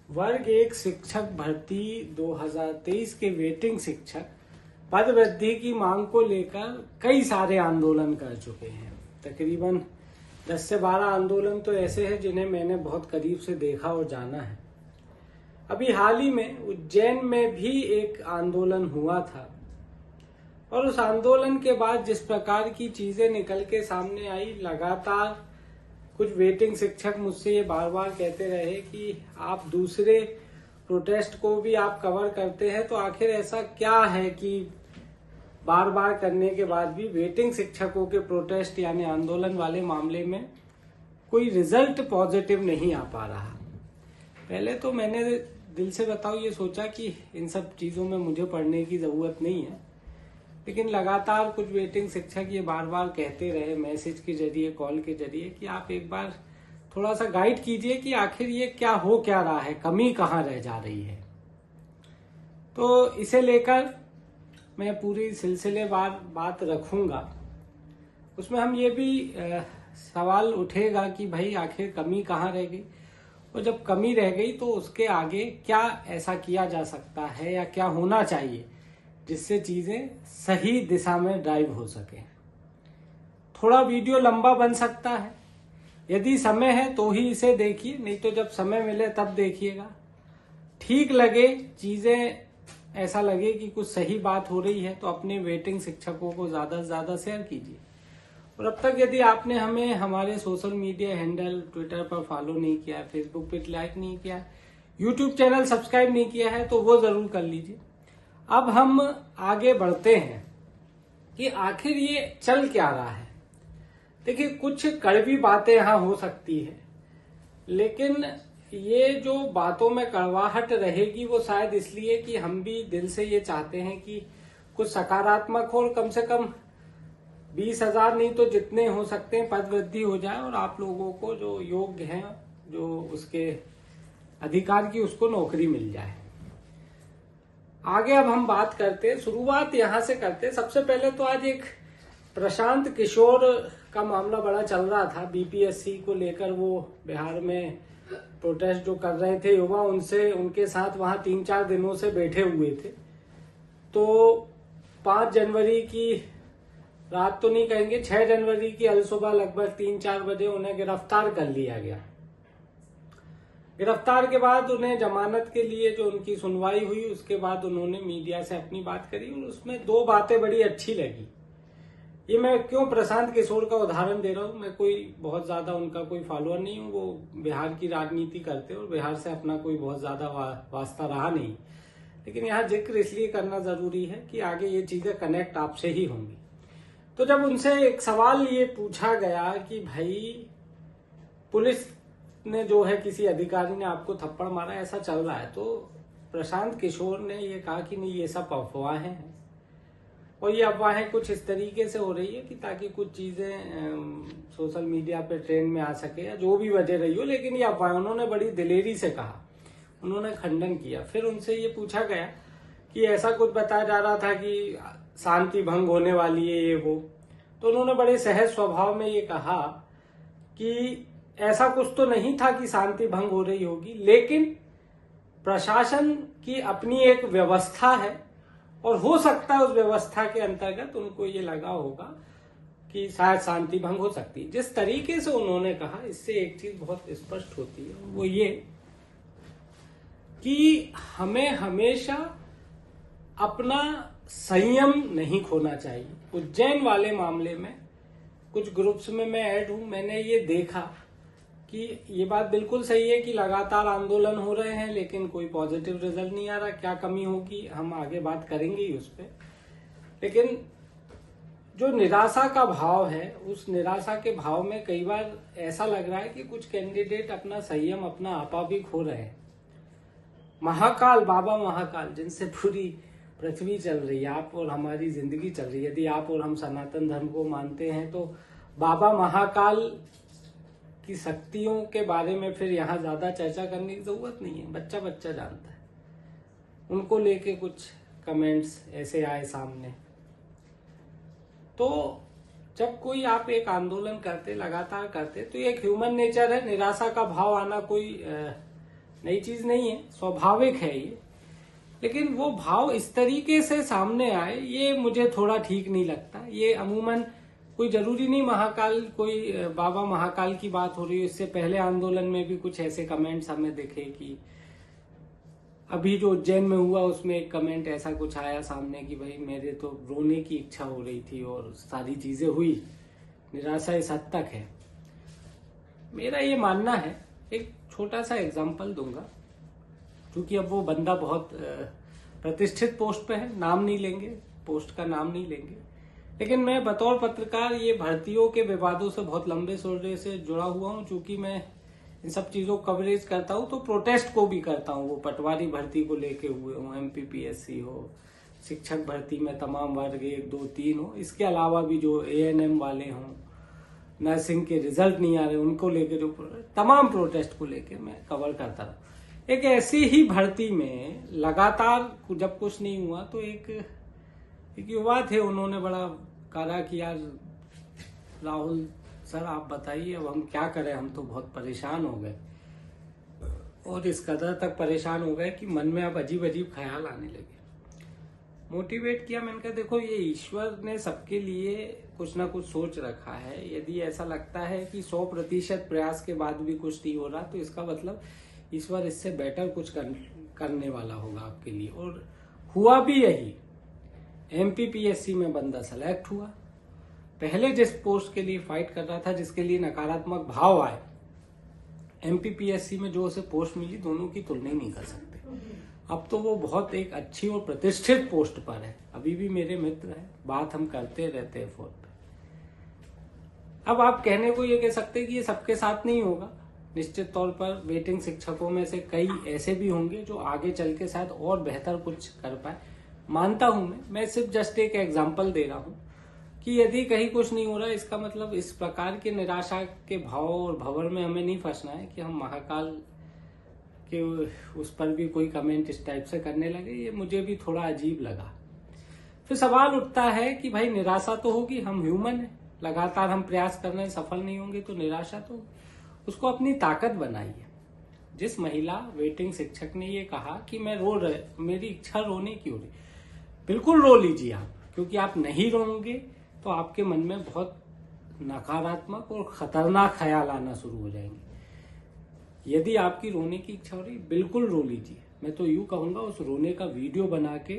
वर्ग एक शिक्षक भर्ती 2023 के वेटिंग शिक्षक पद वृद्धि की मांग को लेकर कई सारे आंदोलन कर चुके हैं। तकरीबन 10 से 12 आंदोलन तो ऐसे हैं जिन्हें मैंने बहुत करीब से देखा और जाना है। अभी हाल ही में उज्जैन में भी एक आंदोलन हुआ था और उस आंदोलन के बाद जिस प्रकार की चीजें निकल के सामने आई, लगातार कुछ वेटिंग शिक्षक मुझसे ये बार बार कहते रहे कि आप दूसरे प्रोटेस्ट को भी आप कवर करते हैं, तो आखिर ऐसा क्या है कि बार बार करने के बाद भी वेटिंग शिक्षकों के प्रोटेस्ट यानी आंदोलन वाले मामले में कोई रिजल्ट पॉजिटिव नहीं आ पा रहा। पहले तो मैंने दिल से बताऊं ये सोचा कि इन सब चीजों में मुझे पढ़ने की जरूरत नहीं है, लेकिन लगातार कुछ वेटिंग शिक्षक ये बार बार कहते रहे मैसेज के जरिए, कॉल के जरिए कि आप एक बार थोड़ा सा गाइड कीजिए कि आखिर ये क्या रहा है, कमी कहाँ रह जा रही है। तो इसे लेकर मैं पूरी सिलसिलेवार बात रखूंगा। उसमें हम ये भी सवाल उठेगा कि भाई आखिर कमी कहाँ रह गई, और जब कमी रह गई तो उसके आगे क्या ऐसा किया जा सकता है या क्या होना चाहिए जिससे चीजें सही दिशा में ड्राइव हो सके। थोड़ा वीडियो लंबा बन सकता है, यदि समय है तो ही इसे देखिए, नहीं तो जब समय मिले तब देखिएगा। ठीक लगे चीजें, ऐसा लगे कि कुछ सही बात हो रही है तो अपने वेटिंग शिक्षकों को ज्यादा से ज्यादा शेयर कीजिए। और अब तक यदि आपने हमें हमारे सोशल मीडिया हैंडल ट्विटर पर फॉलो नहीं किया, फेसबुक पे लाइक नहीं किया, यूट्यूब चैनल सब्सक्राइब नहीं किया है तो वो जरूर कर लीजिए। अब हम आगे बढ़ते हैं कि आखिर ये चल क्या रहा है। देखिए, कुछ कड़वी बातें यहां हो सकती है, लेकिन ये जो बातों में कड़वाहट रहेगी वो शायद इसलिए कि हम भी दिल से ये चाहते हैं कि कुछ सकारात्मक हो और कम से कम 20,000 नहीं तो जितने हो सकते हैं पद वृद्धि हो जाए और आप लोगों को जो योग्य हैं, जो उसके अधिकार की, उसको नौकरी मिल जाए। आगे अब हम बात करते हैं, शुरुआत यहां से करते हैं। सबसे पहले तो आज एक प्रशांत किशोर का मामला बड़ा चल रहा था, बीपीएससी को लेकर। वो बिहार में प्रोटेस्ट जो कर रहे थे युवा, उनके साथ वहां 3-4 दिनों से बैठे हुए थे। तो 5 जनवरी की रात तो नहीं कहेंगे, 6 जनवरी की अलसुबह लगभग 3-4 बजे उन्हें गिरफ्तार कर लिया गया। गिरफ्तार के बाद उन्हें जमानत के लिए जो उनकी सुनवाई हुई, उसके बाद उन्होंने मीडिया से अपनी बात करी और उसमें 2 बातें बड़ी अच्छी लगी। ये मैं क्यों प्रशांत किशोर का उदाहरण दे रहा हूं, मैं कोई बहुत ज्यादा उनका कोई फॉलोअर नहीं हूं। वो बिहार की राजनीति करते और बिहार से अपना कोई बहुत ज्यादा वास्ता रहा नहीं, लेकिन यहाँ जिक्र इसलिए करना जरूरी है कि आगे ये चीजें कनेक्ट आपसे ही होंगी। तो जब उनसे एक सवाल ये पूछा गया कि भाई पुलिस ने जो है, किसी अधिकारी ने आपको थप्पड़ मारा, ऐसा चल रहा है, तो प्रशांत किशोर ने ये कहा कि नहीं, ये सब अफवाहें हैं और ये अफवाहें कुछ इस तरीके से हो रही है कि ताकि कुछ चीजें सोशल मीडिया पे ट्रेंड में आ सके या जो भी वजह रही हो, लेकिन ये अफवाहें। उन्होंने बड़ी दिलेरी से कहा, उन्होंने खंडन किया। फिर उनसे ये पूछा गया कि ऐसा कुछ बताया जा रहा था कि शांति भंग होने वाली है, ये वो। तो उन्होंने बड़े सहज स्वभाव में ये कहा कि ऐसा कुछ तो नहीं था कि शांति भंग हो रही होगी, लेकिन प्रशासन की अपनी एक व्यवस्था है और हो सकता है उस व्यवस्था के अंतर्गत उनको ये लगा होगा कि शायद शांति भंग हो सकती है। जिस तरीके से उन्होंने कहा, इससे एक चीज बहुत स्पष्ट होती है, वो ये कि हमें हमेशा अपना संयम नहीं खोना चाहिए। उज्जैन वाले मामले में कुछ ग्रुप्स में मैं ऐड हूं, मैंने ये देखा कि ये बात बिल्कुल सही है कि लगातार आंदोलन हो रहे हैं लेकिन कोई पॉजिटिव रिजल्ट नहीं आ रहा। क्या कमी होगी हम आगे बात करेंगे ही उस पर, लेकिन जो निराशा का भाव है, उस निराशा के भाव में कई बार ऐसा लग रहा है कि कुछ कैंडिडेट अपना संयम, अपना आपा भी खो रहे हैं। महाकाल, बाबा महाकाल, जिनसे पूरी पृथ्वी चल रही है, आप और हमारी जिंदगी चल रही है, यदि आप और हम सनातन धर्म को मानते हैं तो बाबा महाकाल की शक्तियों के बारे में फिर यहाँ ज्यादा चर्चा करने की जरूरत नहीं है, बच्चा बच्चा जानता है। उनको लेके कुछ कमेंट्स ऐसे आए सामने, तो जब कोई आप एक आंदोलन करते, लगातार करते, तो ये एक ह्यूमन नेचर है, निराशा का भाव आना कोई नई चीज नहीं है, स्वाभाविक है ये। लेकिन वो भाव इस तरीके से सामने आए, ये मुझे थोड़ा ठीक नहीं लगता। ये अमूमन कोई जरूरी नहीं महाकाल, कोई बाबा महाकाल की बात हो रही है, इससे पहले आंदोलन में भी कुछ ऐसे कमेंट्स हमें दिखे कि अभी जो उज्जैन में हुआ उसमें एक कमेंट ऐसा कुछ आया सामने कि भाई मेरे तो रोने की इच्छा हो रही थी और सारी चीजें हुई, निराशा इस हद तक है। मेरा ये मानना है, एक छोटा सा एग्जांपल दूंगा, क्योंकि अब वो बंदा बहुत प्रतिष्ठित पोस्ट पे है, नाम नहीं लेंगे, पोस्ट का नाम नहीं लेंगे, लेकिन मैं बतौर पत्रकार ये भर्तियों के विवादों से बहुत लंबे समय से जुड़ा हुआ हूं। चूंकि मैं इन सब चीजों को कवरेज करता हूं तो प्रोटेस्ट को भी करता हूं, वो पटवारी भर्ती को लेके हुए हो, MPPSC हो, शिक्षक भर्ती में तमाम वर्ग 1, 2, 3 हो, इसके अलावा भी जो ANM वाले हों, नर्सिंग के रिजल्ट नहीं आ रहे उनको लेकर जो तमाम प्रोटेस्ट को लेकर मैं कवर करता रहा। एक ऐसी ही भर्ती में लगातार जब कुछ नहीं हुआ तो एक युवा थे, उन्होंने बड़ा कहा कि यार राहुल सर आप बताइए अब हम क्या करें, हम तो बहुत परेशान हो गए, और इस कदर तक परेशान हो गए कि मन में अब अजीब अजीब ख्याल आने लगे। मोटिवेट किया, मैंने कहा देखो ये ईश्वर ने सबके लिए कुछ ना कुछ सोच रखा है। यदि ऐसा लगता है कि 100% प्रयास के बाद भी कुछ नहीं हो रहा तो इसका मतलब ईश्वर इससे बेटर कुछ करने वाला होगा आपके लिए, और हुआ भी यही। MPPSC में बंदा सेलेक्ट हुआ, पहले जिस पोस्ट के लिए फाइट कर रहा था, जिसके लिए नकारात्मक भाव आए, MPPSC में जो उसे पोस्ट मिली, दोनों की तुलना नहीं कर सकते। अब तो वो बहुत एक अच्छी और प्रतिष्ठित पोस्ट पर है, अभी भी मेरे मित्र है, बात हम करते रहते हैं फोन पे। अब आप कहने को ये कह सकते हैं कि ये सबके साथ नहीं होगा, निश्चित तौर पर वेटिंग शिक्षकों में से कई ऐसे भी होंगे जो आगे चल के शायद और बेहतर कुछ कर पाए, मानता हूं मैं सिर्फ जस्ट एक एग्जांपल दे रहा हूं कि यदि कहीं कुछ नहीं हो रहा, इसका मतलब इस प्रकार के निराशा के भाव और भंवर में हमें नहीं फंसना है कि हम महाकाल के उस पर भी कोई कमेंट इस टाइप से करने लगे। ये मुझे भी थोड़ा अजीब लगा। फिर सवाल उठता है कि भाई निराशा तो होगी, हम ह्यूमन है, लगातार हम प्रयास करने सफल नहीं होंगे तो निराशा तो, उसको अपनी ताकत बनाइए। जिस महिला वेटिंग शिक्षक ने ये कहा कि मैं मेरी इच्छा रोने की हो रही, बिल्कुल रो लीजिए आप, क्योंकि आप नहीं रोएंगे तो आपके मन में बहुत नकारात्मक और खतरनाक ख्याल आना शुरू हो जाएंगे। यदि आपकी रोने की इच्छा हो रही, बिल्कुल रो लीजिए। मैं तो यूं कहूंगा उस रोने का वीडियो बना के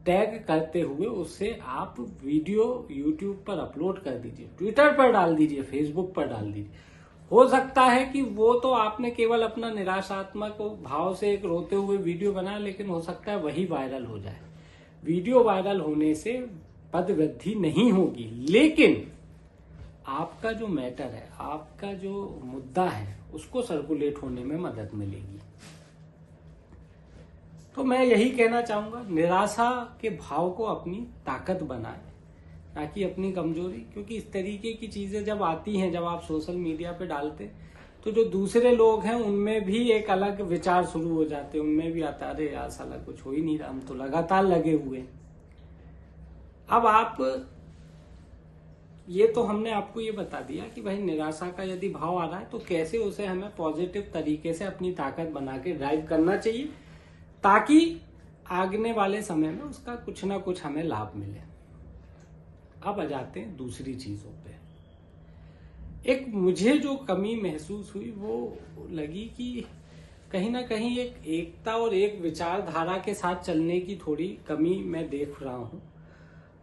टैग करते हुए उससे आप वीडियो YouTube पर अपलोड कर दीजिए, ट्विटर पर डाल दीजिए, फेसबुक पर डाल दीजिए। हो सकता है कि वो तो आपने केवल अपना निराशात्मक भाव से एक रोते हुए वीडियो बनाया, लेकिन हो सकता है वही वायरल हो जाए। वीडियो वायरल होने से पद वृद्धि नहीं होगी, लेकिन आपका जो मैटर है, आपका जो मुद्दा है, उसको सर्कुलेट होने में मदद मिलेगी। तो मैं यही कहना चाहूंगा, निराशा के भाव को अपनी ताकत बनाएं, ताकि अपनी कमजोरी, क्योंकि इस तरीके की चीजें जब आती हैं, जब आप सोशल मीडिया पे डालते, तो जो दूसरे लोग हैं उनमें भी एक अलग विचार शुरू हो जाते हैं, उनमें भी आता अरे यार साला कुछ हो ही नहीं रहा, हम तो लगातार लगे हुए। अब आप ये तो हमने आपको ये बता दिया कि भाई निराशा का यदि भाव आ रहा है तो कैसे उसे हमें पॉजिटिव तरीके से अपनी ताकत बना के ड्राइव करना चाहिए, ताकि आगने वाले समय में उसका कुछ ना कुछ हमें लाभ मिले। अब आ जाते हैं दूसरी चीजों पे। एक मुझे जो कमी महसूस हुई वो लगी कि कहीं ना कहीं एक एकता और एक विचारधारा के साथ चलने की थोड़ी कमी मैं देख रहा हूं।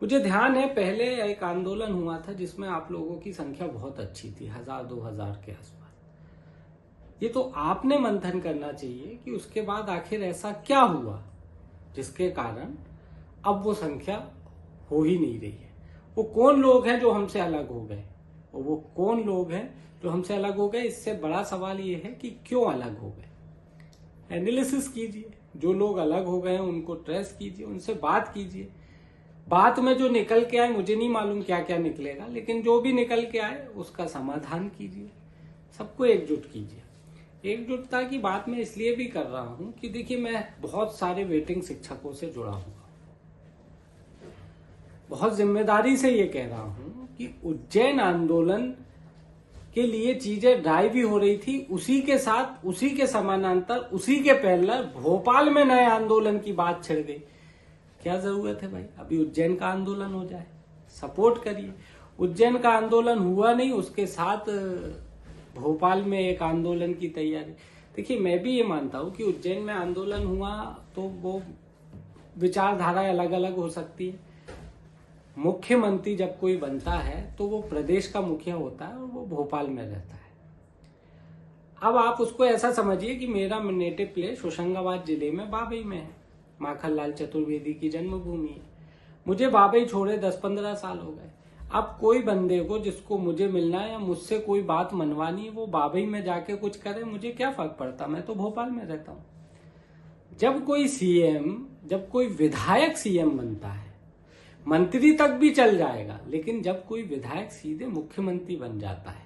मुझे ध्यान है पहले एक आंदोलन हुआ था जिसमें आप लोगों की संख्या बहुत अच्छी थी, 1000-2000 के आसपास। ये तो आपने मंथन करना चाहिए कि उसके बाद आखिर ऐसा क्या हुआ जिसके कारण अब वो संख्या हो ही नहीं रही है। वो कौन लोग हैं जो हमसे अलग हो गए, और वो कौन लोग हैं जो हमसे अलग हो गए, इससे बड़ा सवाल ये है कि क्यों अलग हो गए। एनालिसिस कीजिए, जो लोग अलग हो गए हैं उनको ट्रेस कीजिए, उनसे बात कीजिए। बात में जो निकल के आए, मुझे नहीं मालूम क्या क्या निकलेगा, लेकिन जो भी निकल के आए उसका समाधान कीजिए, सबको एकजुट कीजिए। एकजुटता की बात मैं इसलिए भी कर रहा हूं कि देखिए मैं बहुत सारे वेटिंग शिक्षकों से जुड़ा हुआ, बहुत जिम्मेदारी से ये कह रहा हूं कि उज्जैन आंदोलन के लिए चीजें ड्राइव भी हो रही थी, उसी के साथ, उसी के समानांतर, उसी के पैरेलल भोपाल में नए आंदोलन की बात छिड़ गई। क्या जरूरत है भाई, अभी उज्जैन का आंदोलन हो जाए, सपोर्ट करिए। उज्जैन का आंदोलन हुआ नहीं, उसके साथ भोपाल में एक आंदोलन की तैयारी। देखिए, मैं भी ये मानता हूं कि उज्जैन में आंदोलन हुआ तो वो विचारधारा अलग अलग हो सकती है। मुख्यमंत्री जब कोई बनता है तो वो प्रदेश का मुखिया होता है और वो भोपाल में रहता है। अब आप उसको ऐसा समझिए कि मेरा नेटिव प्लेस होशंगाबाद जिले में बाबई में है, माखनलाल चतुर्वेदी की जन्मभूमि है। मुझे बाबई छोड़े 10-15 साल हो गए। अब कोई बंदे को जिसको मुझे मिलना है या मुझसे कोई बात मनवानी है, वो बाबई में जाके कुछ करे, मुझे क्या फर्क पड़ता, मैं तो भोपाल में रहता हूं। जब कोई सीएम, जब कोई विधायक सीएम बनता है, मंत्री तक भी चल जाएगा, लेकिन जब कोई विधायक सीधे मुख्यमंत्री बन जाता है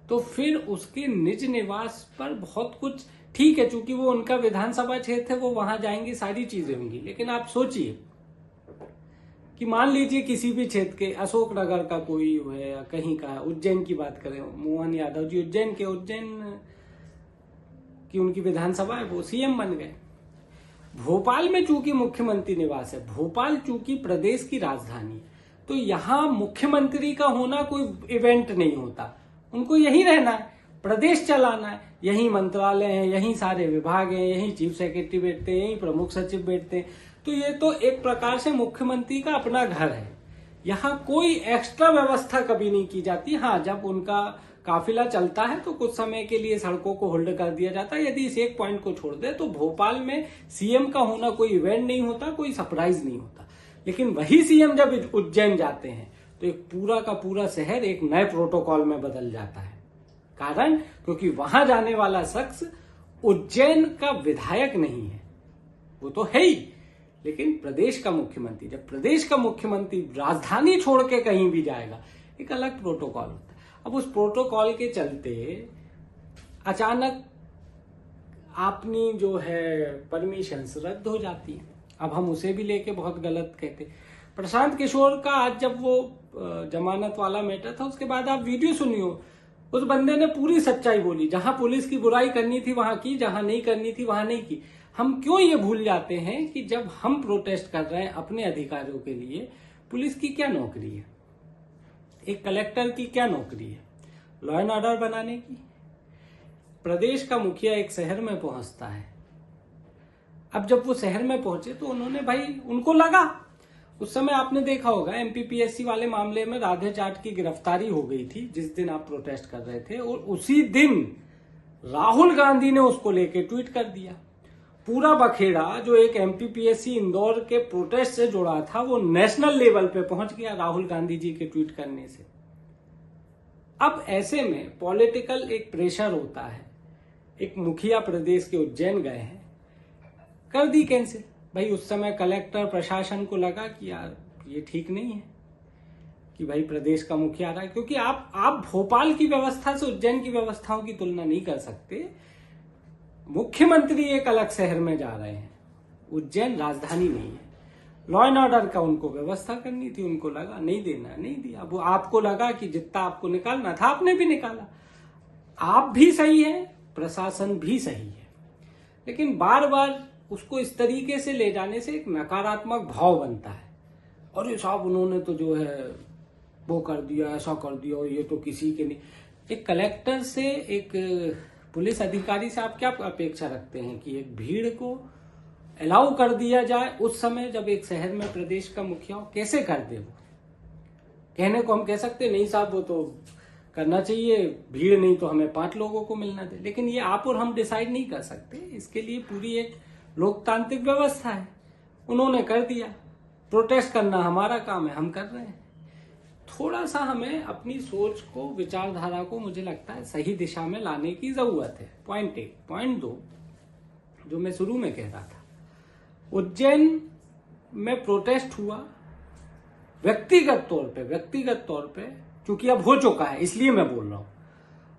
तो फिर उसके निज निवास पर बहुत कुछ, ठीक है, चूंकि वो उनका विधानसभा क्षेत्र है, वो वहां जाएंगे, सारी चीजें होंगी। लेकिन आप सोचिए कि मान लीजिए किसी भी क्षेत्र के, अशोकनगर का कोई है या कहीं का, उज्जैन की बात करें, मोहन यादव जी उज्जैन की उनकी विधानसभा है, वो सीएम बन गए। भोपाल में चूंकि मुख्यमंत्री निवास है, भोपाल चूंकि प्रदेश की राजधानी है, तो यहां मुख्यमंत्री का होना कोई इवेंट नहीं होता। उनको यहीं रहना है, प्रदेश चलाना है, यहीं मंत्रालय है, यहीं सारे विभाग हैं, यहीं चीफ सेक्रेटरी बैठते हैं, यहीं प्रमुख सचिव बैठते हैं। तो ये तो एक प्रकार से मुख्यमंत्री का अपना घर है। यहाँ कोई एक्स्ट्रा व्यवस्था कभी नहीं की जाती। हाँ, जब उनका काफिला चलता है तो कुछ समय के लिए सड़कों को होल्ड कर दिया जाता है। यदि इस एक पॉइंट को छोड़ दे तो भोपाल में सीएम का होना कोई इवेंट नहीं होता, कोई सरप्राइज नहीं होता। लेकिन वही सीएम जब उज्जैन जाते हैं तो एक पूरा का पूरा शहर एक नए प्रोटोकॉल में बदल जाता है। कारण, क्योंकि वहां जाने वाला शख्स उज्जैन का विधायक नहीं है, वो तो है ही, लेकिन प्रदेश का मुख्यमंत्री। जब प्रदेश का मुख्यमंत्री राजधानी छोड़ के कहीं भी जाएगा, एक अलग प्रोटोकॉल होता है। अब उस प्रोटोकॉल के चलते अचानक अपनी जो है परमिशन रद्द हो जाती है। अब हम उसे भी लेके बहुत गलत कहते। प्रशांत किशोर का आज जब वो जमानत वाला मैटर था, उसके बाद आप वीडियो सुनियो, उस बंदे ने पूरी सच्चाई बोली। जहां पुलिस की बुराई करनी थी वहां की, जहां नहीं करनी थी वहां नहीं की। हम क्यों ये भूल जाते हैं कि जब हम प्रोटेस्ट कर रहे हैं अपने अधिकारों के लिए, पुलिस की क्या नौकरी है, एक कलेक्टर की क्या नौकरी है, लॉ एंड ऑर्डर बनाने की। प्रदेश का मुखिया एक शहर में पहुंचता है। अब जब वो शहर में पहुंचे तो उन्होंने, भाई उनको लगा, उस समय आपने देखा होगा एमपीपीएससी वाले मामले में राधे जाट की गिरफ्तारी हो गई थी जिस दिन आप प्रोटेस्ट कर रहे थे, और उसी दिन राहुल गांधी ने उसको लेके ट्वीट कर दिया। पूरा बखेड़ा जो एक एमपीपीएससी इंदौर के प्रोटेस्ट से जुड़ा था, वो नेशनल लेवल पे पहुंच गया राहुल गांधी जी के ट्वीट करने से। अब ऐसे में पॉलिटिकल एक प्रेशर होता है। एक मुखिया प्रदेश के उज्जैन गए हैं, कर दी कैंसिल। भाई उस समय कलेक्टर प्रशासन को लगा कि यार ये ठीक नहीं है कि भाई प्रदेश का मुखिया आ रहा है, क्योंकि आप भोपाल की व्यवस्था से उज्जैन की व्यवस्थाओं की तुलना नहीं कर सकते। मुख्यमंत्री एक अलग शहर में जा रहे हैं, उज्जैन राजधानी नहीं है। लॉ एंड ऑर्डर का उनको व्यवस्था करनी थी, उनको लगा नहीं देना, नहीं दिया। वो आपको लगा कि जितना आपको निकालना था आपने भी निकाला। आप भी सही है, प्रशासन भी सही है, लेकिन बार बार उसको इस तरीके से ले जाने से एक नकारात्मक भाव बनता है। और ये साहब उन्होंने तो जो है वो कर दिया, ऐसा कर दिया, और ये तो किसी के नहीं। एक कलेक्टर से, एक पुलिस अधिकारी से आप क्या अपेक्षा रखते हैं कि एक भीड़ को अलाउ कर दिया जाए उस समय जब एक शहर में प्रदेश का मुखिया हो? कैसे कर दे वो? कहने को हम कह सकते नहीं साहब वो तो करना चाहिए, भीड़ नहीं तो हमें 5 लोगों को मिलना दे, लेकिन ये आप और हम डिसाइड नहीं कर सकते। इसके लिए पूरी एक लोकतांत्रिक व्यवस्था है। उन्होंने कर दिया, प्रोटेस्ट करना हमारा काम है, हम कर रहे हैं। थोड़ा सा हमें अपनी सोच को, विचारधारा को, मुझे लगता है सही दिशा में लाने की जरूरत है। पॉइंट 1। पॉइंट 2, जो मैं शुरू में कह रहा था, उज्जैन में प्रोटेस्ट हुआ व्यक्तिगत तौर पे, क्योंकि अब हो चुका है इसलिए मैं बोल रहा हूं।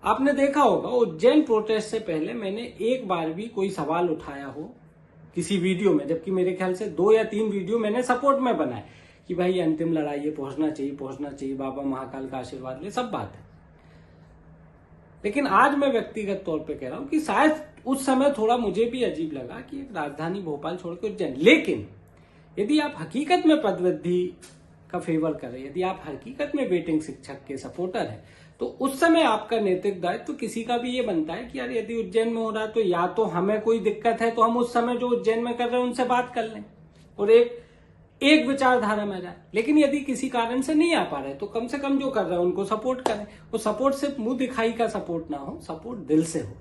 आपने देखा होगा उज्जैन प्रोटेस्ट से पहले मैंने एक बार भी कोई सवाल उठाया हो किसी वीडियो में, जबकि मेरे ख्याल से 2 या 3 वीडियो मैंने सपोर्ट में बनाए कि भाई अंतिम लड़ाई है, पहुंचना चाहिए, बाबा महाकाल का आशीर्वाद ले, सब बात है। लेकिन आज मैं व्यक्तिगत तौर पे कह रहा हूं कि शायद उस समय थोड़ा मुझे भी अजीब लगा कि एक राजधानी भोपाल छोड़कर उज्जैन। लेकिन यदि आप हकीकत में पदवृद्धि का फेवर करें, यदि आप हकीकत में वेटिंग शिक्षक के सपोर्टर हैं, तो उस समय आपका नैतिक दायित्व तो किसी का भी ये बनता है कि यार यदि उज्जैन में हो रहा है तो या तो हमें कोई दिक्कत है तो हम उस समय जो उज्जैन में कर रहे हैं उनसे बात कर लें और एक विचारधारा में जाए। लेकिन यदि किसी कारण से नहीं आ पा रहे तो कम से कम जो कर रहे हैं उनको सपोर्ट करें। वो सपोर्ट सिर्फ मुंह दिखाई का सपोर्ट ना हो, सपोर्ट दिल से हो,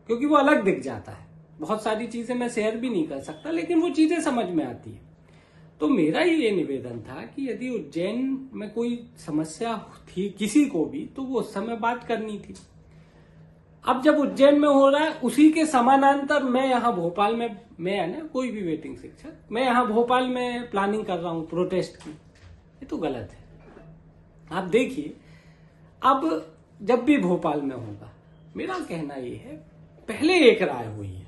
क्योंकि वो अलग दिख जाता है। बहुत सारी चीजें मैं शेयर भी नहीं कर सकता, लेकिन वो चीजें समझ में आती है। तो मेरा ये निवेदन था कि यदि उज्जैन में कोई समस्या थी किसी को भी, तो वो उस समय बात करनी थी। अब जब उज्जैन में हो रहा है, उसी के समानांतर मैं यहाँ भोपाल में, मैं है ना कोई भी वेटिंग शिक्षक, मैं यहाँ भोपाल में प्लानिंग कर रहा हूँ प्रोटेस्ट की, ये तो गलत है। आप देखिए, अब जब भी भोपाल में होगा, मेरा कहना ये है, पहले एक राय हुई है,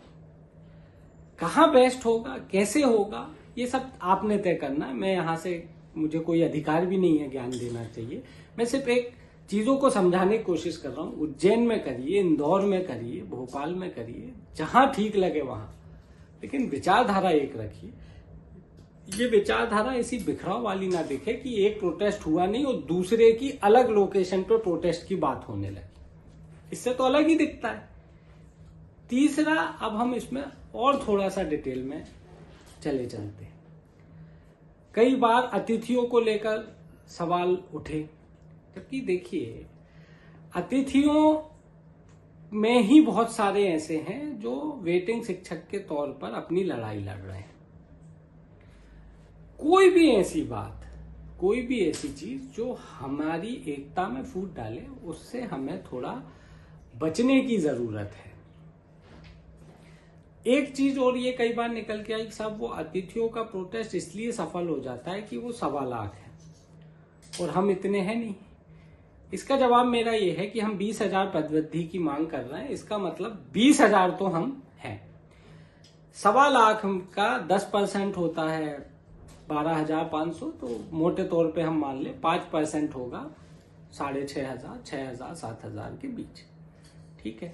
कहाँ बेस्ट होगा, कैसे होगा, ये सब आपने तय करना है। मैं यहाँ से, मुझे कोई अधिकार भी नहीं है ज्ञान देना चाहिए। मैं सिर्फ एक चीजों को समझाने की कोशिश कर रहा हूँ। उज्जैन में करिए, इंदौर में करिए, भोपाल में करिए, जहां ठीक लगे वहां, लेकिन विचारधारा एक रखिए। ये विचारधारा ऐसी बिखराव वाली ना दिखे कि एक प्रोटेस्ट हुआ नहीं और दूसरे की अलग लोकेशन पर प्रोटेस्ट की बात होने लगी, इससे तो अलग ही दिखता है। तीसरा, अब हम इसमें और थोड़ा सा डिटेल में चले चलते। कई बार अतिथियों को लेकर सवाल उठे, जबकि देखिए अतिथियों में ही बहुत सारे ऐसे हैं जो वेटिंग शिक्षक के तौर पर अपनी लड़ाई लड़ रहे हैं। कोई भी ऐसी बात, कोई भी ऐसी चीज जो हमारी एकता में फूट डाले, उससे हमें थोड़ा बचने की जरूरत है। एक चीज और ये कई बार निकल के आई साहब, वो अतिथियों का प्रोटेस्ट इसलिए सफल हो जाता है कि वो 1.25 लाख है और हम इतने हैं नहीं। इसका जवाब मेरा ये है कि हम 20,000 पदवृद्धि की मांग कर रहे हैं, इसका मतलब 20,000 तो हम हैं। 1.25 लाख का 10% होता है 12,500, तो मोटे तौर पे हम मान लें 5% होगा 6,500, 6,000, 7,000 के बीच, ठीक है।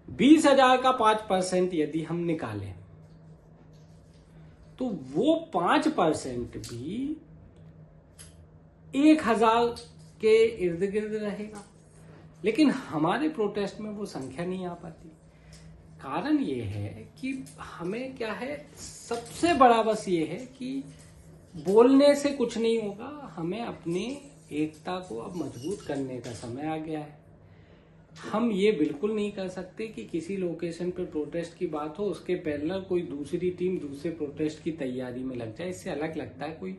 20,000 का 5% यदि हम निकालें तो वो 5% भी 1,000 के इर्द गिर्द रहेगा, लेकिन हमारे प्रोटेस्ट में वो संख्या नहीं आ पाती। कारण ये है कि हमें क्या है, सबसे बड़ा बस ये है कि बोलने से कुछ नहीं होगा, हमें अपनी एकता को अब मजबूत करने का समय आ गया है। हम ये बिल्कुल नहीं कर सकते कि किसी लोकेशन पे प्रोटेस्ट की बात हो, उसके पैरेलल कोई दूसरी टीम दूसरे प्रोटेस्ट की तैयारी में लग जाए, इससे अलग लगता है कोई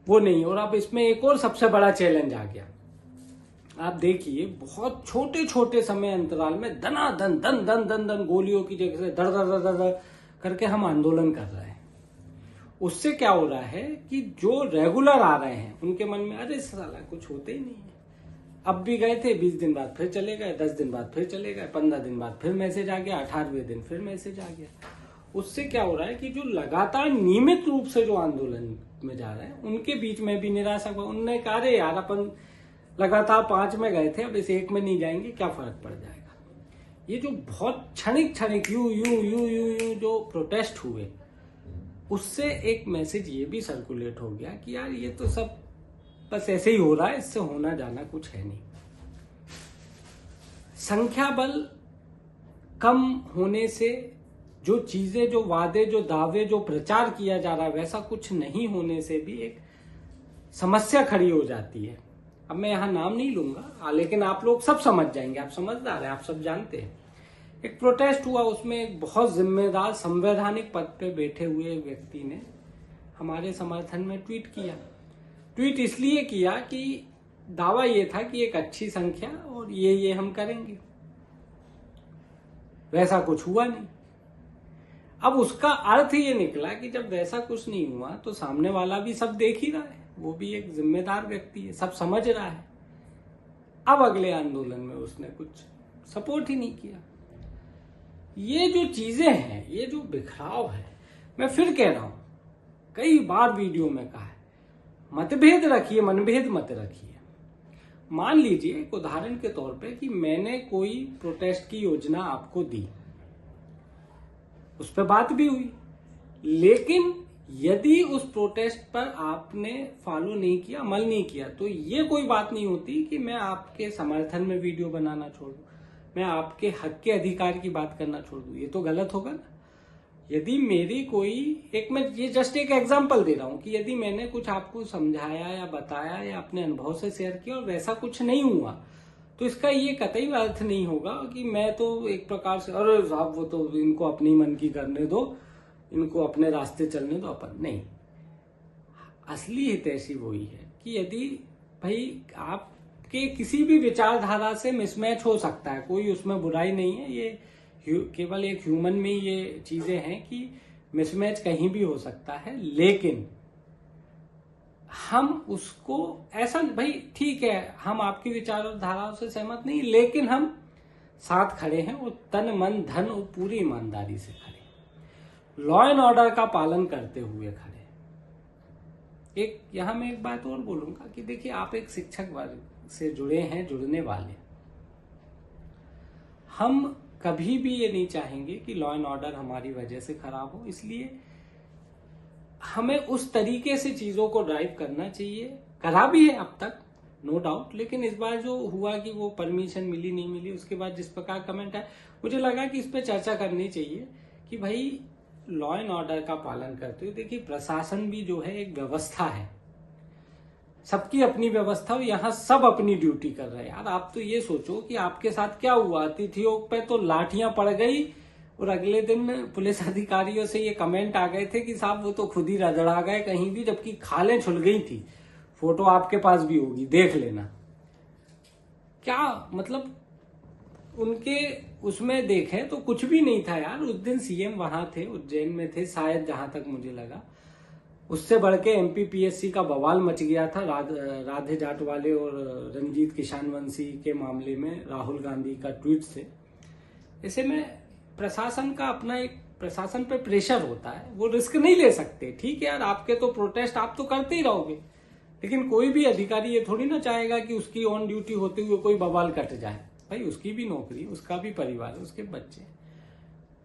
वो नहीं। और अब इसमें एक और सबसे बड़ा चैलेंज आ गया। आप देखिए, बहुत छोटे छोटे समय अंतराल में दनादन दन दन दन दन गोलियों की जगह से दर दर दर दर करके हम आंदोलन कर रहे हैं। उससे क्या हो रहा है कि जो रेगुलर आ रहे हैं उनके मन में अरे साला कुछ होते ही नहीं है, अब भी गए थे, 20 दिन बाद फिर चले गए, 10 दिन बाद फिर चले गए, 15 दिन बाद फिर मैसेज आ गया, 18वें दिन फिर मैसेज आ गया। उससे क्या हो रहा है कि जो लगातार नियमित रूप से जो आंदोलन में जा रहे हैं उनके बीच में भी निराशा हुआ। उनने कहा अरे यार, अपन लगातार 5 में गए थे, अब इस 1 में नहीं जाएंगे, क्या फर्क पड़ जाएगा। ये जो बहुत क्षणिक you you you you you जो प्रोटेस्ट हुए, उससे एक मैसेज ये भी सर्कुलेट हो गया कि यार ये तो सब बस ऐसे ही हो रहा है, इससे होना जाना कुछ है नहीं। संख्या बल कम होने से जो चीजें, जो वादे, जो दावे, जो प्रचार किया जा रहा है, वैसा कुछ नहीं होने से भी एक समस्या खड़ी हो जाती है। अब मैं यहां नाम नहीं लूंगा, लेकिन आप लोग सब समझ जाएंगे, आप समझदार हैं, आप सब जानते हैं। एक प्रोटेस्ट हुआ, उसमें एक बहुत जिम्मेदार संवैधानिक पद पे बैठे हुए एक व्यक्ति ने हमारे समर्थन में ट्वीट किया। ट्वीट इसलिए किया कि दावा ये था कि एक अच्छी संख्या और ये हम करेंगे। वैसा कुछ हुआ नहीं। अब उसका अर्थ ये निकला कि जब वैसा कुछ नहीं हुआ तो सामने वाला भी सब देख ही रहा है, वो भी एक जिम्मेदार व्यक्ति है, सब समझ रहा है। अब अगले आंदोलन में उसने कुछ सपोर्ट ही नहीं किया। ये जो चीजें हैं, ये जो बिखराव है, मैं फिर कह रहा हूं, कई बार वीडियो में कहा है, मतभेद रखिए, मनभेद मत रखिए। मान लीजिए एक उदाहरण के तौर पे कि मैंने कोई प्रोटेस्ट की योजना आपको दी, उस पर बात भी हुई, लेकिन यदि उस प्रोटेस्ट पर आपने फॉलो नहीं किया, अमल नहीं किया, तो ये कोई बात नहीं होती कि मैं आपके समर्थन में वीडियो बनाना छोड़ दूं, मैं आपके हक के अधिकार की बात करना छोड़ दूं। ये तो गलत होगा ना। यदि मेरी कोई मैं ये जस्ट एक एग्जांपल दे रहा हूं कि यदि मैंने कुछ आपको समझाया या बताया या अपने अनुभव से शेयर किया और वैसा कुछ नहीं हुआ, तो इसका ये कतई अर्थ नहीं होगा कि मैं तो एक प्रकार से अरे साहब वो तो इनको अपनी मन की करने दो, इनको अपने रास्ते चलने दो, अपन नहीं। असली हितैषी वही है कि यदि भाई आपके किसी भी विचारधारा से मिसमैच हो सकता है, कोई उसमें बुराई नहीं है, ये केवल एक ह्यूमन में ये चीजें हैं कि मिसमैच कहीं भी हो सकता है, लेकिन हम उसको ऐसा भाई ठीक है, हम आपकी विचारधाराओं से सहमत नहीं, लेकिन हम साथ खड़े हैं और तन मन धन और पूरी ईमानदारी से खड़े, लॉ एंड ऑर्डर का पालन करते हुए खड़े। यहां मैं एक बात और बोलूंगा कि देखिए, आप एक शिक्षक वर्ग से जुड़े हैं, जुड़ने वाले, हम कभी भी ये नहीं चाहेंगे कि लॉ एंड ऑर्डर हमारी वजह से खराब हो, इसलिए हमें उस तरीके से चीजों को ड्राइव करना चाहिए। करा भी है अब तक, नो डाउट, लेकिन इस बार जो हुआ कि वो परमिशन मिली नहीं मिली, उसके बाद जिस प्रकार कमेंट है, मुझे लगा कि इस पर चर्चा करनी चाहिए कि भाई लॉ एंड ऑर्डर का पालन करते हुए, देखिए प्रशासन भी जो है एक व्यवस्था है, सबकी अपनी व्यवस्था, यहाँ सब अपनी ड्यूटी कर रहे हैं। यार आप तो ये सोचो कि आपके साथ क्या हुआ, अतिथियों पे तो लाठियां पड़ गई और अगले दिन पुलिस अधिकारियों से ये कमेंट आ गए थे कि साहब वो तो खुद ही रगड़ा गए कहीं भी, जबकि खालें छुल गई थी। फोटो आपके पास भी होगी, देख लेना। क्या मतलब उनके उसमें देखें तो कुछ भी नहीं था यार। उस दिन सीएम वहां थे, उज्जैन में थे शायद, जहां तक मुझे लगा। उससे बढ़ के एमपीपीएससी का बवाल मच गया था राधे जाटवाले और रंजीत किशानवंशी के मामले में राहुल गांधी का ट्वीट से। ऐसे में प्रशासन का अपना एक प्रशासन पे प्रेशर होता है, वो रिस्क नहीं ले सकते। ठीक है यार, आपके तो प्रोटेस्ट आप तो करते ही रहोगे, लेकिन कोई भी अधिकारी ये थोड़ी ना चाहेगा कि उसकी ऑन ड्यूटी होते हुए कोई बवाल कट जाए। भाई उसकी भी नौकरी, उसका भी परिवार, उसके बच्चे।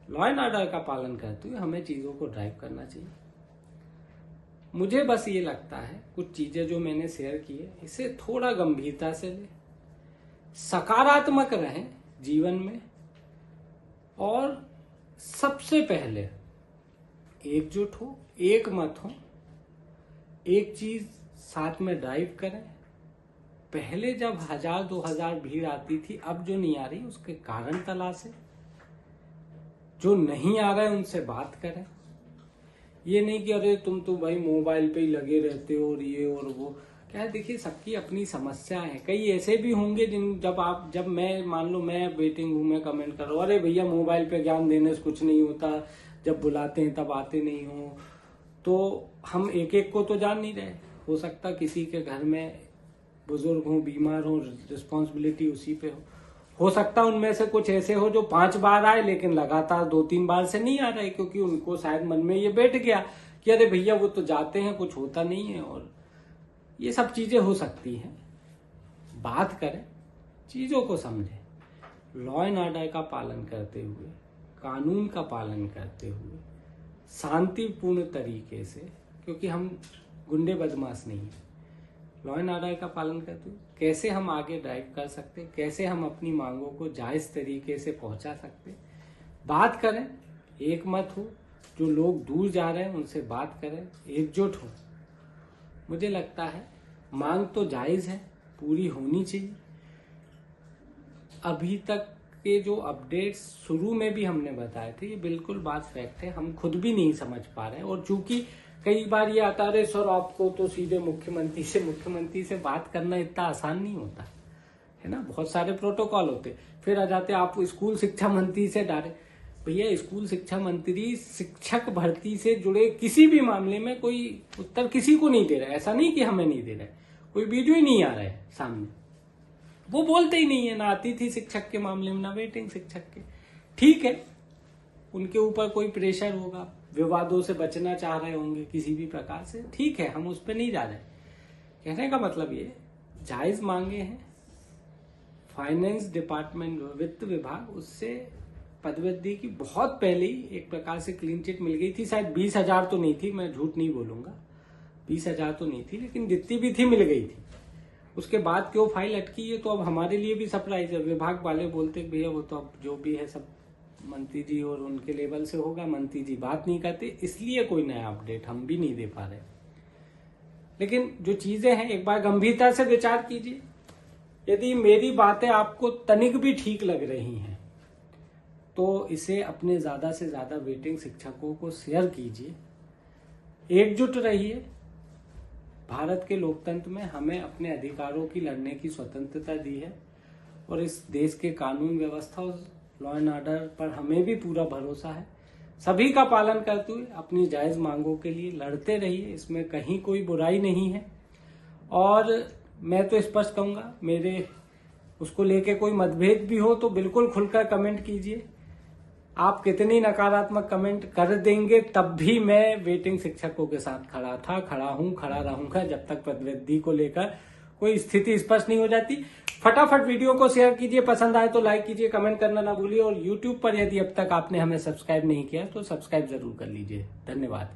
लॉ एंड ऑर्डर का पालन करते हुए हमें चीजों को ड्राइव करना चाहिए। मुझे बस ये लगता है कुछ चीजें जो मैंने शेयर की है, इसे थोड़ा गंभीरता से ले, सकारात्मक रहें जीवन में, और सबसे पहले एकजुट हो, एक मत हो, एक चीज साथ में ड्राइव करें। पहले जब 1000-2000 भीड़ आती थी, अब जो नहीं आ रही उसके कारण तलाशें, जो नहीं आ रहा है उनसे बात करें। ये नहीं कि अरे तुम तो भाई मोबाइल पे ही लगे रहते हो और ये और वो। क्या है, देखिए सबकी अपनी समस्या है। कई ऐसे भी होंगे जब मैं मान लो मैं वेटिंग हूं, मैं कमेंट कर रहा हूँ, अरे भैया मोबाइल पे ज्ञान देने से कुछ नहीं होता, जब बुलाते हैं तब आते नहीं हो। तो हम एक एक को तो जान नहीं रहे, हो सकता किसी के घर में बुजुर्ग हो, बीमार हो, रिस्पॉन्सिबिलिटी उसी पे हो सकता उनमें से कुछ ऐसे हो जो 5 बार आए लेकिन लगातार 2-3 बार से नहीं आ रहे, क्योंकि उनको शायद मन में ये बैठ गया कि अरे भैया वो तो जाते हैं, कुछ होता नहीं है। और ये सब चीजें हो सकती हैं। बात करें, चीजों को समझें, लॉ एंड ऑर्डर का पालन करते हुए, कानून का पालन करते हुए, शांतिपूर्ण तरीके से, क्योंकि हम गुंडे बदमाश नहीं है। लॉ एंड ऑर्डर का पालन करते हुए कैसे हम आगे ड्राइव कर सकते, कैसे हम अपनी मांगों को जायज तरीके से पहुंचा सकते। बात करें, एक मत हो, जो लोग दूर जा रहे हैं उनसे बात करें, एकजुट हो। मुझे लगता है मांग तो जायज है, पूरी होनी चाहिए। अभी तक के जो अपडेट्स शुरू में भी हमने बताए थे, ये बिल्कुल बात फैक्ट है, हम खुद भी नहीं समझ पा रहे हैं। और चूंकि कई बार ये आता है सर आपको तो सीधे मुख्यमंत्री से बात करना इतना आसान नहीं होता है ना, बहुत सारे प्रोटोकॉल होते। फिर आ जाते आप स्कूल शिक्षा मंत्री से डायरेक्ट। भैया स्कूल शिक्षा मंत्री शिक्षक भर्ती से जुड़े किसी भी मामले में कोई उत्तर किसी को नहीं दे रहा है। ऐसा नहीं कि हमें नहीं दे रहा है, कोई वीडियो ही नहीं आ रहा है सामने, वो बोलते ही नहीं है, ना अतिथि शिक्षक के मामले में ना वेटिंग शिक्षक के। ठीक है, उनके ऊपर कोई प्रेशर होगा, विवादों से बचना चाह रहे होंगे किसी भी प्रकार से, ठीक है, हम उस पर नहीं जा रहे। कहने का मतलब ये जायज मांगे हैं, फाइनेंस डिपार्टमेंट, वित्त विभाग, उससे पदवृद्धि की बहुत पहले ही एक प्रकार से क्लीन चिट मिल गई थी। शायद 20,000 तो नहीं थी, मैं झूठ नहीं बोलूंगा, 20,000 तो नहीं थी, लेकिन जितनी भी थी मिल गई थी। उसके बाद क्यों फाइल अटकी है तो अब हमारे लिए भी सरप्राइज है। विभाग वाले बोलते भैया वो तो अब जो भी है सब मंत्री जी और उनके लेवल से होगा, मंत्री जी बात नहीं करते, इसलिए कोई नया अपडेट हम भी नहीं दे पा रहे। लेकिन जो चीजें हैं एक बार गंभीरता से विचार कीजिए। यदि मेरी बातें आपको तनिक भी ठीक लग रही हैं तो इसे अपने ज्यादा से ज्यादा वेटिंग शिक्षकों को शेयर कीजिए, एकजुट रहिए। भारत के लोकतंत्र में हमें अपने अधिकारों की लड़ने की स्वतंत्रता दी है और इस देश के कानून व्यवस्था और लॉ एंड ऑर्डर पर हमें भी पूरा भरोसा है। सभी का पालन करते हुए अपनी जायज मांगों के लिए लड़ते रहिए, इसमें कहीं कोई बुराई नहीं है। और मैं तो स्पष्ट कहूंगा, मेरे उसको लेके कोई मतभेद भी हो तो बिल्कुल खुलकर कमेंट कीजिए। आप कितनी नकारात्मक कमेंट कर देंगे तब भी मैं वेटिंग शिक्षकों के साथ खड़ा था, खड़ा हूं, खड़ा रहूंगा जब तक पदवृद्धि को लेकर कोई स्थिति स्पष्ट नहीं हो जाती। फटाफट वीडियो को शेयर कीजिए, पसंद आए तो लाइक कीजिए, कमेंट करना ना भूलिए और यूट्यूब पर यदि अब तक आपने हमें सब्सक्राइब नहीं किया तो सब्सक्राइब जरूर कर लीजिए। धन्यवाद।